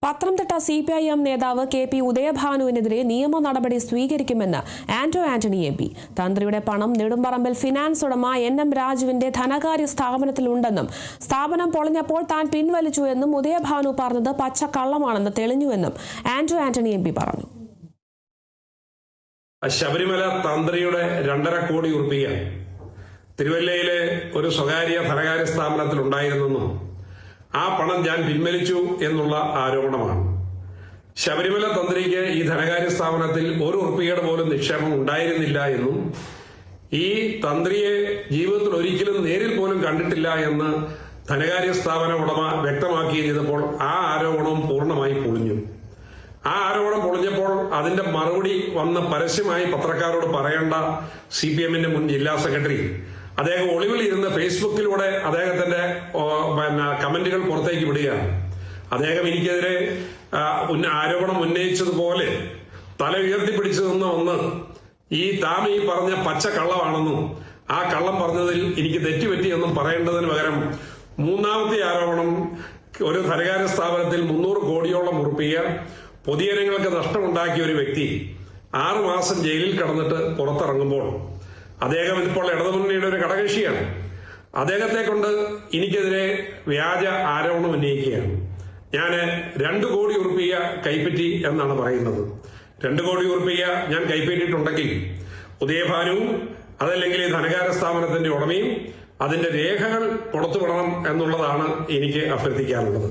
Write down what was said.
Pathanamthitta CPIM നേതാവ് KP ഉദയഭാനുവിനെതിരെ നിയമ നടപടി സ്വീകരിക്കുമെന്ന് ആന്റണി MP. തന്ത്രിയുടെ പണം നെടുമ്പറമ്പിൽ ഫിനാൻസ് ഉടമ NM രാജുവിന്റെ ധനകാര്യ സ്ഥാപനത്തിലുണ്ടെന്നും സ്ഥാപനം പൊളിഞ്ഞപ്പോൾ താൻ പിൻവലിച്ചു എന്നും ഉദയഭാനു പറഞ്ഞത് പച്ചക്കള്ളമാണെന്ന് തെളിഞ്ഞുവെന്നും ആന്റണി MP പറഞ്ഞു. ശബരിമല തന്ത്രിയുടെ 2.5 കോടി രൂപ തിരുവല്ലയിലെ ഒരു സ്വകാര്യ ധനകാര്യ സ്ഥാപനത്തിൽ ഉണ്ടായിരുന്നെന്നും ആ പണം ഞാൻ പിൻവലിച്ചു എന്നുള്ള ആരോപണമാണ്. ശബരിമല തന്ത്രിക്ക് ഈ ധനകാര്യ സ്ഥാപനത്തിൽ 1 രൂപയുടെ പോലും നിക്ഷേപം ഉണ്ടായിരുന്നില്ല എന്നും ഈ തന്ത്രിയെ ജീവിതത്തിൽ ഒരിക്കലും നേരിൽ പോലും കണ്ടിട്ടില്ല എന്ന് ധനകാര്യ സ്ഥാപന ഉടമ വ്യക്തമാക്കി ചെയ്തപ്പോൾ ആ ആരോപണം പൂർണ്ണമായി പൊളിഞ്ഞു. ആ ആരോപണം പൊളിഞ്ഞപ്പോൾ അതിന്റെ മറുപടി വന്ന് പരസ്യമായി പത്രക്കാരോട് പറയേണ്ട CPM-ന്റെ മുൻ ജില്ലാ സെക്രട്ടറി അദ്ദേഹം ഒളിവിൽ ഇരുന്ന് ഫേസ്ബുക്കിലൂടെ അദ്ദേഹത്തിന്റെ കമന്റുകൾ പുറത്തേക്ക് വിടുകയാണ്. അദ്ദേഹം എനിക്കെതിരെ ആരോപണം ഉന്നയിച്ചതുപോലെ തല ഉയർത്തിപ്പിടിച്ചു നിന്ന ഒന്ന് ഈ താമി പറഞ്ഞ പച്ച കള്ളമാണെന്നും ആ കള്ളം പറഞ്ഞതിൽ എനിക്ക് തെറ്റുപറ്റിയെന്നും പറയേണ്ടതിന് പകരം മൂന്നാമത്തെ ആരോപണം ഒരു ധനകാര്യ സ്ഥാപനത്തിൽ 300 കോടിയോളം രൂപ പൊതുജനങ്ങൾക്ക് നഷ്ടമുണ്ടാക്കിയ ഒരു വ്യക്തി 6 മാസം ജയിലിൽ കടന്നിട്ട് പുറത്തിറങ്ങുമ്പോൾ അദ്ദേഹം ഇപ്പോൾ ഇടതുമുന്നണിയുടെ ഒരു ഘടകകക്ഷിയാണ്. അദ്ദേഹത്തെ കൊണ്ട് എനിക്കെതിരെ വ്യാജ ആരോപണം ഉന്നയിക്കുകയാണ്. ഞാൻ 2 കോടി രൂപ കൈപ്പറ്റി എന്നാണ് പറയുന്നത്. 2 കോടി രൂപ ഞാൻ കൈപ്പറ്റിയിട്ടുണ്ടെങ്കിൽ ഉദയഭാനുവും അതല്ലെങ്കിൽ ധനകാര്യ സ്ഥാപനത്തിന്റെ ഉടമയും അതിന്റെ രേഖകൾ പുറത്തുവിടണം എന്നുള്ളതാണ് എനിക്ക് അഭ്യർത്ഥിക്കാനുള്ളത്.